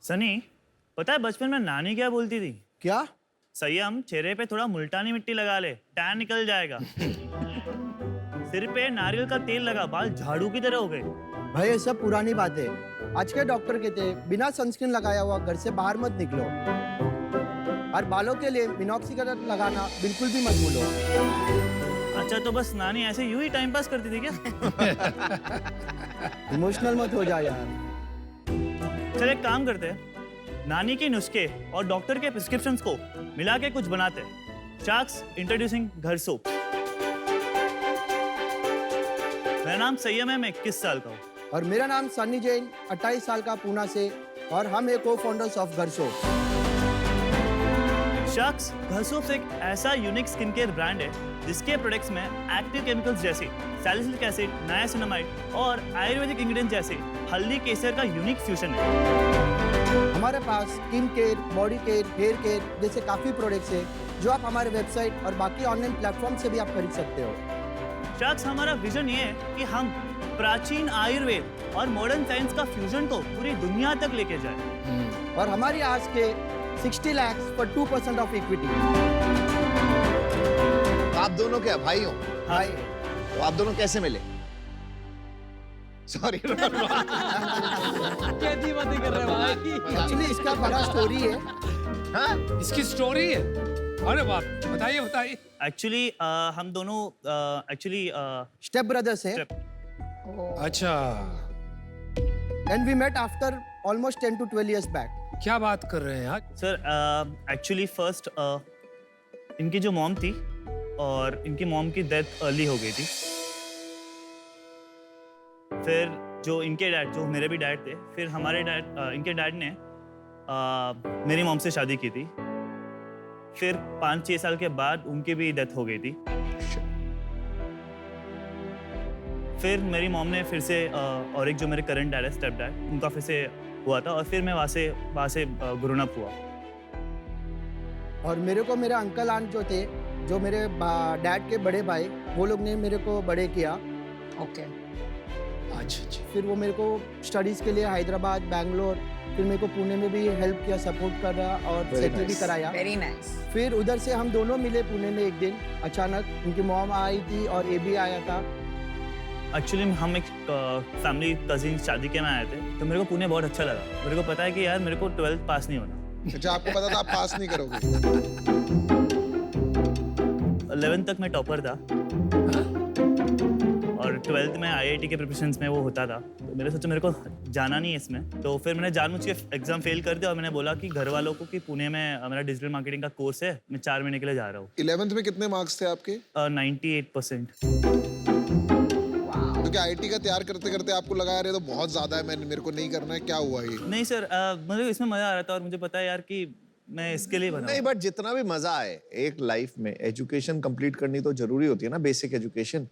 सनी, पता है बचपन में नानी क्या बोलती थी? क्या? संयम, चेहरे पे थोड़ा मुल्तानी मिट्टी लगा ले, टैन निकल जाएगा। सिर पे नारियल का तेल लगा, बाल झाड़ू की तरह हो गए। भाई ये सब पुरानी बात है। आज के डॉक्टर कहते हैं बिना सनस्क्रीन लगाया हुआ घर से बाहर मत निकलो और बालों के लिए मिनॉक्सिडिल लगाना बिल्कुल भी मत भूलो। अच्छा, तो बस नानी ऐसे यूं ही टाइम पास करती थी क्या? इमोशनल मत हो जा यार। चल एक काम करते हैं, नानी के नुस्खे और डॉक्टर के प्रिस्क्रिप्शंस को मिला के कुछ बनाते हैं। शार्क्स इंट्रोड्यूसिंग घर सोप। मेरा नाम संयम है, मैं 21 साल का हूँ। और मेरा नाम सन्नी जैन, 28 साल का, पूना से, और हम एक को फाउंडर्स ऑफ घर सोप। शार्क्स घर सोप्स एक ऐसा यूनिक स्किन केयर ब्रांड है जिसके प्रोडक्ट्स में एक्टिव केमिकल्स जैसे सैलिसिलिक एसिड, नायासिनामाइड और आयुर्वेदिक इंग्रेडिएंट्स जैसे हल्दी केसर का यूनिक फ्यूजन है। हमारे पास skin care, body care, hair care जैसे काफ़ी प्रोडक्ट्स हैं जो आप हमारे वेबसाइट और बाकी ऑनलाइन प्लेटफॉर्म से भी आप खरीद सकते हो। शार्क्स, हमारा विजन ये है कि हम प्राचीन आयुर्वेद और मॉडर्न साइंस का फ्यूजन को पूरी दुनिया तक लेके जाए। और हमारी आज के 60 lakhs for 2% ऑफ इक्विटी। आप दोनों क्या भाई हो? भाई तो आप दोनों कैसे मिले? सॉरी। कैसी बातें कर रहे भाई? एक्चुअली इसका बड़ा स्टोरी है। हाँ? इसकी स्टोरी है। अरे बाप, बताइए बताइए। एक्चुअली हम दोनों स्टेप ब्रदर्स हैं अच्छा, and we met after almost 10 to 12 years back. क्या बात कर रहे हैं यार? सर एक्चुअली फर्स्ट इनकी जो मॉम थी और इनकी मॉम की डेथ अर्ली हो गई थी। फिर जो इनके डैड, जो मेरे भी डैड थे, फिर हमारे डैड, इनके डैड ने मेरी मॉम से शादी की थी। फिर 5-6 साल के बाद उनकी भी डेथ हो गई थी। फिर मेरी मॉम ने फिर से और एक जो मेरे करंट डैड है, स्टेप डैड, उनका फिर से हुआ था और फिर मैं वहाँ से ग्रोन अप हुआ। और मेरे को मेरे अंकल आंट जो थे, जो मेरे डैड के बड़े भाई, वो लोग ने मेरे को बड़े किया। ओके। अच्छा। फिर वो मेरे को स्टडीज़ के लिए हैदराबाद, बैंगलोर, फिर मेरे को पुणे में भी हेल्प किया, सपोर्ट कर रहा और सेटल भी कराया। Very nice. फिर उधर से हम दोनों मिले पुणे में एक दिन अचानक। उनकी मॉम आई थी और ये भी आया था। एक्चुअली हम एक फैमिली कजिन शादी के में आए थे, तो मेरे को पुणे बहुत अच्छा लगा। मेरे को पता है कि यार मेरे को 12th पास नहीं होना। अच्छा, आपको पता था आप पास नहीं करोगे? 11th तक मैं टॉपर था और 12th में IIT के प्रिपरेशंस में वो होता था। तो मेरे सोचा मेरे को जाना नहीं है इसमें, तो फिर मैंने जानबूझ के एग्जाम फेल कर दिया और मैंने बोला कि घर वालों को कि पुणे में मेरा डिजिटल मार्केटिंग का कोर्स है, मैं 4 महीने के लिए जा रहा हूँ। 11th में कितने मार्क्स थे आपके? 98%। क्योंकि आईटी का तैयार करते करते आपको लगा यार ये तो बहुत ज्यादा है, मेरे को नहीं करना है, क्या हुआ ये? नहीं सर, मुझे इसमें मजा आ रहा था और मुझे पता है यार कि मैं इसके लिए बना नहीं, बट जितना भी मजा आए एक लाइफ में, एजुकेशन कंप्लीट करनी तो जरूरी होती है ना, बेसिक एजुकेशन।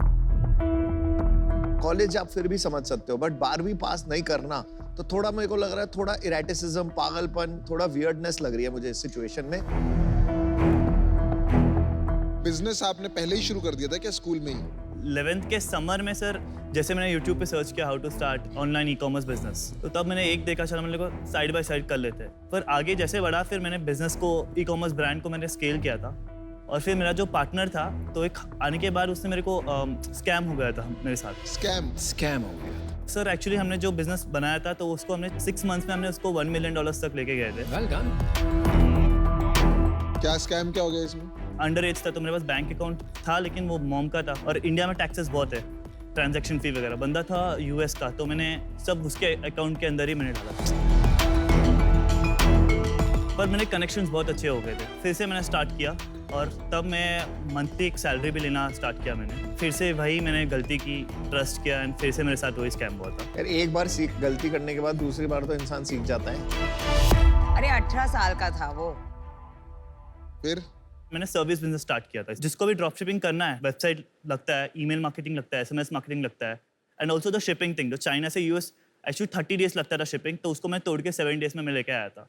कॉलेज आप फिर भी समझ सकते हो, बट 12वीं पास नहीं करना तो थोड़ा मेरे को लग रहा है, थोड़ा इरेटिसिज्म, पागलपन, थोड़ा वियर्डनेस लग रही है मुझे इस सिचुएशन में। बिजनेस आपने पहले ही शुरू कर दिया था क्या स्कूल में ही? 11th के समर में सर, जैसे मैंने YouTube पे सर्च किया how to start online e-commerce business, तो तब मैंने एक देखा, चला मैंने को साइड बाय साइड कर लेते हैं। पर आगे जैसे बढ़ा, फिर मैंने बिजनेस को, ई-कॉमर्स ब्रांड को मैंने स्केल किया था। और फिर मेरा जो पार्टनर था, तो एक आने के बाद उसने मेरे को स्कैम हो गया था मेरे साथ। स्कैम हो गया। सर एक्चुअली हमने जो बिजनेस बनाया था, तो उसको हमने 6 मंथ्स में हमने उसको $1 million तक लेके गए थे। Well done. क्या स्कैम क्या हो गया इसमें? अंडर एज था, तो मेरे पास बैंक अकाउंट था लेकिन वो मॉम का था, और इंडिया में टैक्सेस बहुत है, ट्रांजैक्शन फी वगैरह। बंदा था US का, तो मैंने सब उसके अकाउंट के अंदर ही मैंने डाला। पर मेरे कनेक्शंस बहुत अच्छे हो गए थे। फिर से मैंने स्टार्ट किया और तब मैं मंथली एक सैलरी भी लेना स्टार्ट किया मैंने। फिर से वही मैंने गलती की, ट्रस्ट किया, एंड फिर से मेरे साथ वही स्कैम हुआ था। यार एक बार गलती करने के बाद दूसरी बार तो इंसान सीख जाता है। अरे 18 साल का था वो। फिर मैंने सर्विस बिजनेस स्टार्ट किया था। जिसको भी ड्रॉप शिपिंग करना है, वेबसाइट लगता है, ईमेल मार्केटिंग लगता है, SMS मार्केटिंग लगता है, and also the shipping thing. जो चाइना से US एक्चुअली 30 डेज लगता था शिपिंग, तो उसको मैं तोड़ के 7 डेज में मैं लेके आया था।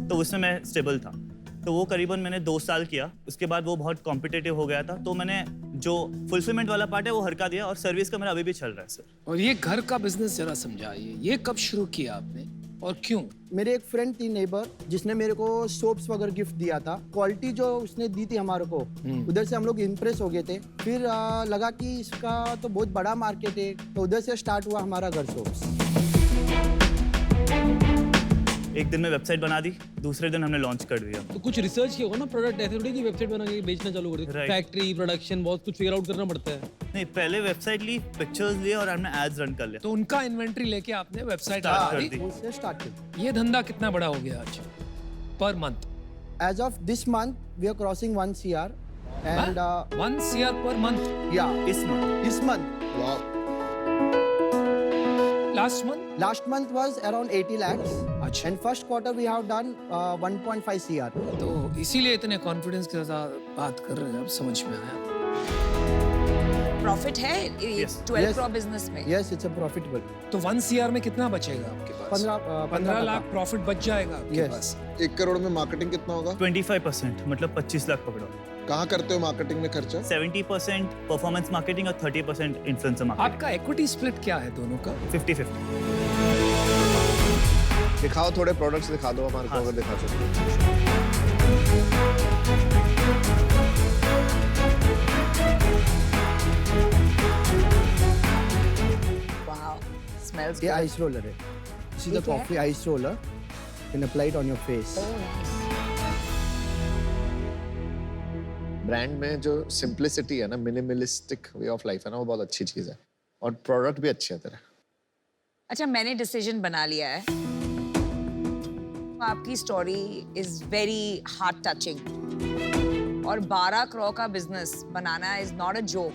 तो उसमें मैं स्टेबल था। तो वो करीबन मैंने 2 साल किया। उसके बाद वो बहुत कॉम्पिटिटिव हो गया था, तो मैंने जो फुलफिलमेंट वाला पार्ट है वो हरका दिया, और सर्विस का मेरा अभी भी चल रहा है सर। और ये घर का बिजनेस जरा समझाइए, ये कब शुरू किया आपने? और क्यों? मेरे एक फ्रेंड थी नेबर जिसने मेरे को सोप्स वगैरह गिफ्ट दिया था। क्वालिटी जो उसने दी थी हमारे को, उधर से हम लोग इम्प्रेस हो गए थे। फिर लगा कि इसका तो बहुत बड़ा मार्केट है, तो उधर से स्टार्ट हुआ हमारा घर सोप्स। एक दिन में वेबसाइट बना दी, दूसरे दिन हमने लॉन्च कर दिया। तो कुछ रिसर्च किया होगा ना, प्रोडक्ट ऐसे थोड़ी कि वेबसाइट बना के बेचना चालू कर दी। Right. फैक्ट्री, प्रोडक्शन, बहुत कुछ फिगर आउट करना पड़ता है। नहीं, पहले वेबसाइट ली, पिक्चर्स लिए और हमने एड्स रन कर लिया। तो उनका इन्वेंट्री लेके आपने वेबसाइट Start बना कर दी। दी। उससे स्टार्ट किया। ये धंधा कितना बड़ा हो गया आज per month? As of this month, we are crossing 1 CR, and 1 CR per month? yeah, इस month this month, last month? last month was around 80 lakhs, अच्छा। and first quarter we have done 1.5 CR. तो इसीलिए इतने confidence के साथ बात कर रहे हैं, अब समझ में आया। प्रॉफिट है Yes. 12 Yes. करोड़ बिजनेस में। Yes, it's a profitable. तो 1 CR में कितना बचेगा आपके पास? 15 लाख प्रॉफिट बच जाएगा आपके Yes. पास। 1 करोड़ में मार्केटिंग कितना होगा? 25%, मतलब 25 लाख पकड़ो। कहाँ करते हो मार्केटिंग में खर्चा? 70% परफॉर्मेंस मार्केटिंग और 30% इन्फ्लुएंसर मार्केटिंग। आपका इक्विटी स्प्लिट क्या है दोनों का? 50-50। दिखाओ थोड़े प्रोडक्ट्स दिखा दो हमारे को हाँ। अगर दिखा सकते वाओ, स्मेल्स ये आइस रोलर है। This is the क्या है? coffee ice roller. You can apply it on your face. Brand में जो सिंप्लिसिटी है ना, मिनिमलिस्टिक वे ऑफ लाइफ है ना, वो बहुत अच्छी चीज है और प्रोडक्ट भी अच्छे हैं तेरे। अच्छा, मैंने डिसीजन बना लिया है। आपकी story is very heart touching और 12 करोड़ का business banana is not a joke.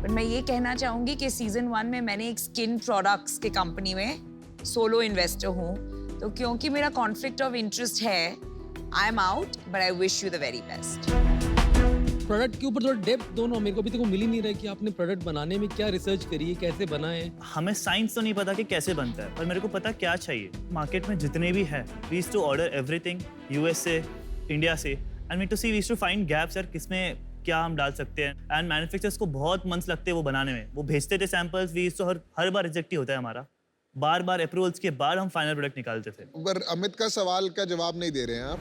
पर मैं ये कहना चाहूंगी कि सीजन 1 में मैंने एक स्किन प्रोडक्ट्स के कंपनी में सोलो इन्वेस्टर हूँ, तो क्योंकि मेरा कॉन्फ्लिक्ट ऑफ इंटरेस्ट है, I am out, but I wish you the very best. Product के ऊपर थोड़ा डेप्थ दोनों मेरे को अभी तक वो मिल ही नहीं रहा है कि आपने प्रोडक्ट बनाने में क्या रिसर्च करी है, कैसे बनाए। हमें साइंस तो नहीं पता कि कैसे बनता है, पर मेरे को पता क्या चाहिए। मार्केट में जितने भी है, we used to order everything US से, इंडिया से, and we to see we used to find gaps यार, किसमें क्या हम डाल सकते हैं। एंड मैन्युफैक्चरर्स को बहुत मंथ्स लगते हैं वो बनाने में। वो भेजते थे सैंपल्स, वी यूज्ड टू हर बार रिजेक्ट ही होता है हमारा। बार बार अप्रूवल्स के बाद हम फाइनल प्रोडक्ट निकालते थे। पर अमित का सवाल का जवाब नहीं दे रहे हैं आप।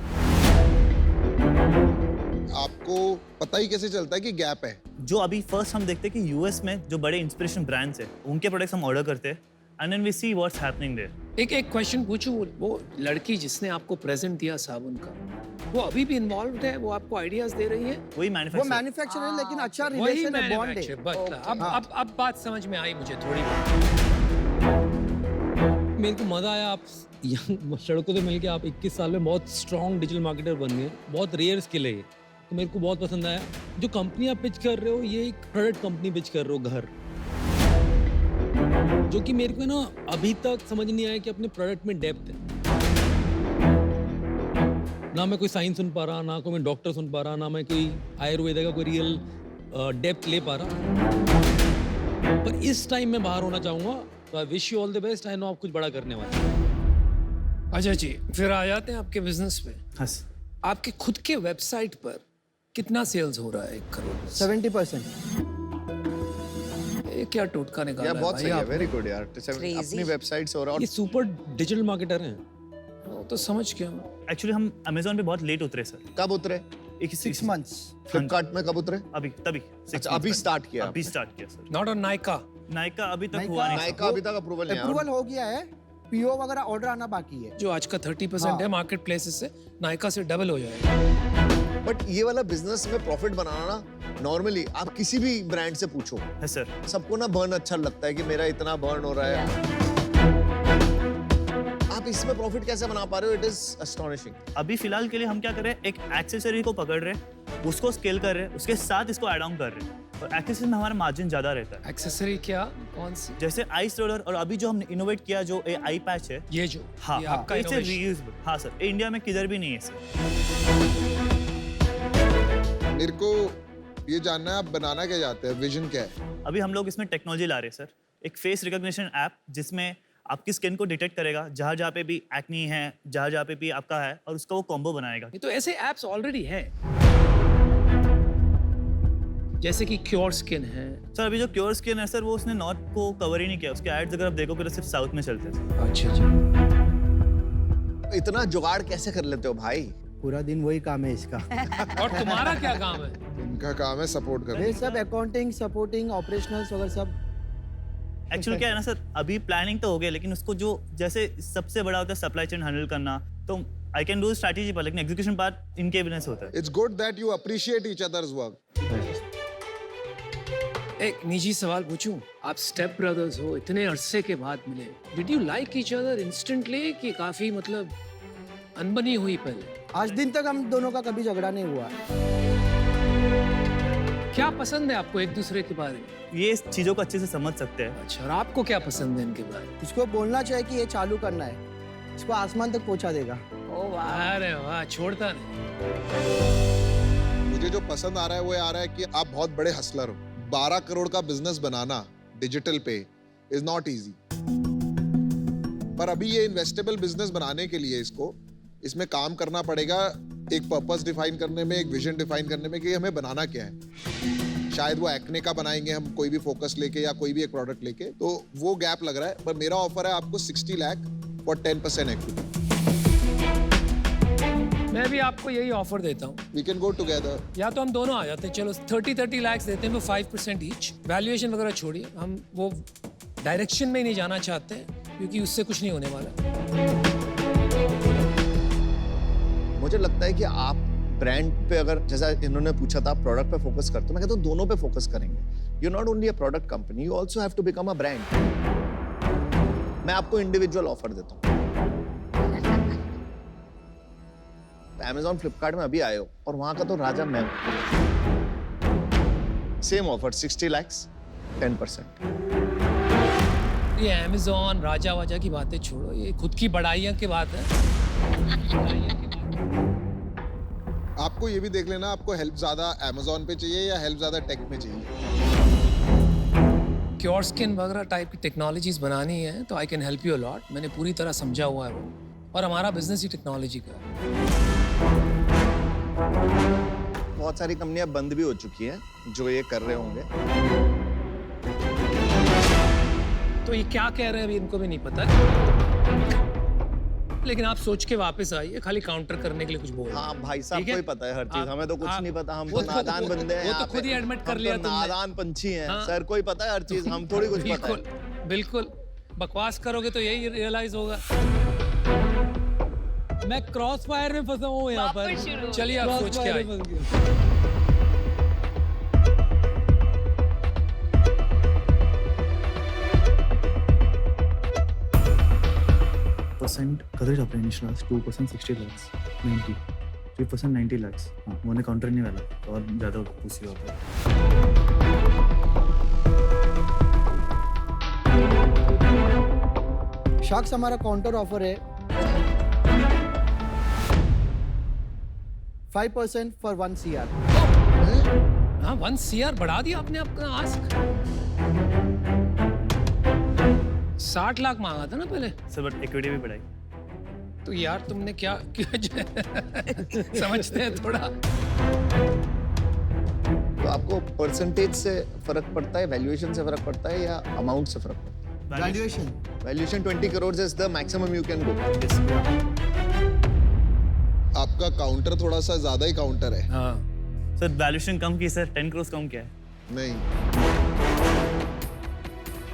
आपको पता ही कैसे चलता है कि गैप है? जो अभी फर्स्ट हम देखते हैं कि यूएस में जो बड़े इंस्पिरेशन ब्रांड्स है, उनके प्रोडक्ट्स हम ऑर्डर करते हैं and then we see what's happening there. एक क्वेश्चन पूछूं, वो लड़की जिसने आपको प्रेजेंट दिया साबुन का, वो अभी भी इन्वॉल्व है? वो आपको आइडियाज दे रही है? वही वो मैन्युफैक्चर। मैन्युफैक्चर है, लेकिन अच्छा वही रिलेशन है, बॉन्ड मैन्युफैक्चर। है। बट अब बात समझ में आई मुझे थोड़ी। मेरे को मजा आया, आप यहाँ सड़कों से मिलके आप 21 साल में बहुत स्ट्रॉन्ग डिजिटल मार्केटर बन गए। बहुत रेयर स्किल है ये, तो मेरे को बहुत पसंद आया। जो कंपनी आप पिच कर रहे हो, ये एक प्रोडक्ट कंपनी पिच कर रहे हो, घर, जो कि मेरे को ना अभी तक समझ नहीं आया कि अपने प्रोडक्ट में डेप्थ है। ना मैं कोई साइंस सुन पा रहा, ना कोई मैं डॉक्टर सुन पा रहा, ना मैं कोई आयुर्वेदा का कोई रियल डेप्थ ले पा रहा। पर इस टाइम में बाहर होना चाहूँगा, तो I wish you all the best. I know आप कुछ बड़ा करने वाले हैं। अच्छा जी, फिर आ जाते हैं आपके बिजनेस पे। हाँ, आपके खुद के वेबसाइट पर कितना सेल्स हो रहा है 1 करोड़? 70%। ये क्या टोटका निकाला यार है बहुत भाई सही है, आपने? वेरी गुड यार। Crazy. अपनी वेबसाइट से हो रहा है ये सुपर डिजिटल मार्केटर हैं। वो तो समझ गया मैं। एक्चुअली हम अमेजोन पे बहुत लेट उतरे सर। और कब उतरे? 6 months. फ्लिपकार्ट में कब उतरे? अभी तभी अच्छा, अभी start किया अभी आपने। स्टार्ट किया sir. Not on Nykaa. Nykaa अभी तक Nykaa- हुआ नहीं। नायका अभी तक अप्रूवल नहीं आया। अप्रूवल हो गया है, पीओ वगैरह ऑर्डर आना बाकी है। जो आज का 30% हाँ। है मार्केट प्लेसेस से, नाइका से डबल हो जाएगा। बट ये वाला बिजनेस में प्रॉफिट बनाना ना, नॉर्मली आप किसी भी ब्रांड से पूछो, है सर। सबको ना बर्न अच्छा लगता है कि मेरा इतना बर्न हो रहा है। आप इसमें प्रॉफिट कैसे बना पा रहे हो? It is astonishing. अभी फिलहाल के लिए हम क्या कर रहे हैं, एक एक्सेसरी को पकड़ रहे हैं, उसको स्केल कर रहे हैं, उसके साथ इसको ऐड ऑन कर रहे हैं, और एक्सेसरी में हमारा मार्जिन ज्यादा रहता है। एक्सेसरी क्या, कौन सी? जैसे आइस रोलर, और अभी जो हमने इनोवेट किया जो आई पैच है, ये जो हाँ ये हाँ, आपका इट्स innovation। रीयूजेबल। हाँ सर, इंडिया में किधर भी नहीं है सर। मेरे को ये जानना है, आप बनाना क्या चाहते हैं? विजन क्या है? अभी हम लोग इसमें टेक्नोलॉजी ला रहे हैं सर, एक फेस रिकॉग्निशन ऐप जिसमें आपकी स्किन को डिटेक्ट करेगा, जहाँ जहाँ पे भी एक्नी है, जहाँ जहाँ पे भी आपका है, और उसका वो कॉम्बो बनाएगा। ये तो ऐसे एप्स ऑलरेडी हैं। जैसे कि क्योर स्किन है। सर अभी जो क्योर स्किन है सर वो उसने नॉर्थ को कवर ही नहीं किया, उसके एड्स अगर आप देखोगे तो सिर्फ साउथ में चलते हैं। अच्छा जी। इतना जुगाड़ कैसे कर लेते हो भाई? पूरा दिन वही काम है इसका। और तुम्हारा क्या काम है? इनका काम है सपोर्ट करना। ये सब अकाउंटिंग, सपोर्टिंग, ऑपरेशनल्स वगैरह सब। एक्चुअली क्या है ना सर, अभी प्लानिंग तो हो गया लेकिन उसको जो जैसे सबसे बड़ा होता है सप्लाई चेन हैंडल करना, तो आई कैन डू स्ट्रैटेजी पर, लेकिन एग्जीक्यूशन पार्ट इनके बिजनेस होता है। It's good that you appreciate each others work. एक निजी सवाल पूछूं? आप स्टेप ब्रदर्स हो, इतने अरसे के बाद मिले, did you like each other instantly कि काफी मतलब अनबनी हुई पहले? आज दिन तक हम दोनों का कभी झगड़ा नहीं हुआ। क्या पसंद है आपको एक दूसरे के बारे में? ये इस चीज़ों को अच्छे से समझ सकते हैं। अच्छा, और आपको क्या पसंद है इनके बारे में? इसको बोलना चाहिए कि ये चालू करना है, इसको आसमान तक पहुंचा देगा। ओह वाह। अरे वाह, छोड़ता नहीं। मुझे जो पसंद आ रहा है वो ये आ रहा है कि आप बहुत बड़े हसलर हो। 12 करोड़ का बिजनेस बनाना डिजिटल पे इज नॉट इजी। पर अभी ये इन्वेस्टेबल बिजनेस बनाने के लिए इसमें काम करना पड़ेगा, एक पर्पस डिफाइन करने में, एक विजन डिफाइन करने में कि हमें बनाना क्या है। शायद वो एक्ने का बनाएंगे हम कोई भी फोकस लेके या कोई भी एक प्रोडक्ट लेके, तो वो गैप लग रहा है। पर मेरा ऑफर है आपको 60 लाख फॉर 10% इक्विटी। मैं भी आपको यही ऑफर देता हूँ। We can go together. या तो हम दोनों आ जाते हैं, चलो 30 लाख देते हैं, वो 5% ईच। वैल्यूएशन वगैरह छोड़िए, हम वो डायरेक्शन में ही नहीं जाना चाहते हैं क्योंकि उससे कुछ नहीं होने वाला। मुझे लगता है कि आप ब्रांड पे, अगर जैसा इन्होंने पूछा था, प्रोडक्ट पे फोकस करते हो, मैं कहता हूँ दोनों पे फोकस करेंगे। You not only a product company, you also have to become a brand. मैं आपको इंडिविजुअल ऑफर देता हूँ। Amazon, फ्लिपकार्ट में अभी आए हो और वहां का तो राजा मैं हूं। Same offer 60 lakhs 10%। ये अमेज़न राजा वाजा की बातें छोड़ो, ये खुद की बड़ाइयाँ की बात है। आपको ये भी देख लेना, आपको हेल्प ज्यादा Amazon पे चाहिए या हेल्प ज्यादा टेक में चाहिए। क्योर स्किन वगैरह टाइप की टेक्नोलॉजीज बनानी है तो I can help you a lot. मैंने पूरी तरह समझा हुआ है वो, और हमारा बिजनेस ही टेक्नोलॉजी का है। बहुत सारी कंपनियां बंद भी हो चुकी हैं जो ये कर रहे होंगे। तो ये क्या कह रहे हैं अभी इनको भी नहीं पता, लेकिन आप सोच के वापस आइए, खाली काउंटर करने के लिए कुछ बोल। हाँ भाई साहब, ठीक है? कोई पता है हर चीज, हमें तो कुछ आप- नहीं पता, हम वो तो नादान बंदे हैं। वो यहाँ तो खुद ही पे। एडमिट कर हम लिया तो तुमने। नादान पंछी हैं हाँ। सर, कोई पता है हर चीज, हम थोड़ी कुछ पता बिल्कुल है। बिल्कुल, बकवास करोगे तो यही रियलाइज होगा। मैं क्रॉस फायर में फंसा हूँ यहाँ वापस शुरू पर। हो चलिए आप सोच के Crossfire आइए। में फंस गया। परसेंट करेक्ट अपने इनिशियल 2% 60 lakhs 90 3% 90 lakhs। हाँ मैंने काउंटर नहीं वाला तो और ज़्यादा पूछी होता शार्क्स हमारा काउंटर ऑफर है 5% फॉर 1 CR। हाँ 1 CR बढ़ा दिया आपने अपना आस्क। 60 लाख मांगा था ना पहले। सर, बट इक्विटी भी बढ़ाई। तो यार तुमने क्या समझते हैं थोड़ा। तो आपको परसेंटेज से फर्क पड़ता है, वैल्यूएशन से फर्क पड़ता है या अमाउंट से फर्क पड़ता है? Valuation valuation 20 crores is the maximum you can go. आपका काउंटर थोड़ा सा ज्यादा ही काउंटर है। हाँ सर वैल्यूएशन कम की सर, 10 crores कम क्या है? नहीं,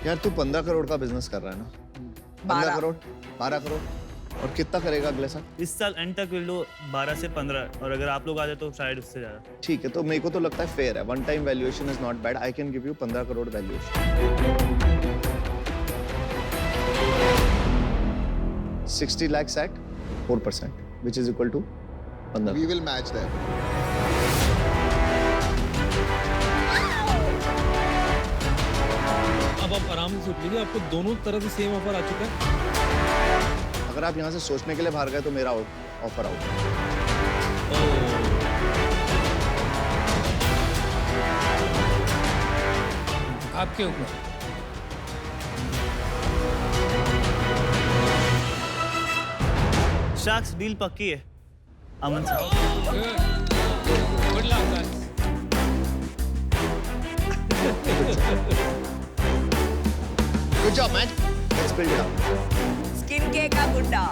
यार तू 15 करोड़ का बिजनेस कर रहा है ना? 15 करोड़ 12 करोड़ और कितना करेगा अगले साल? इस साल एंड तक विल डू 12 से 15, और अगर आप लोग आ जाए तो शायद उससे ज़्यादा। ठीक है, तो मेरे को तो लगता है फेयर है। One time valuation is not bad. I can give you 15 crore valuation. 60 lakhs at 4%, which is equal to 15। We will match that. अब आप आराम से सोच लीजिए, आपको दोनों तरफ से सेम ऑफर आ चुका है। अगर आप यहाँ से सोचने के लिए बाहर गए तो मेरा ऑफर आउट। आपके ऊपर। शार्क्स डील पक्की है अमन साहब। Good luck guys. Good job, man. Let's build it up. Skin के का गुड्डा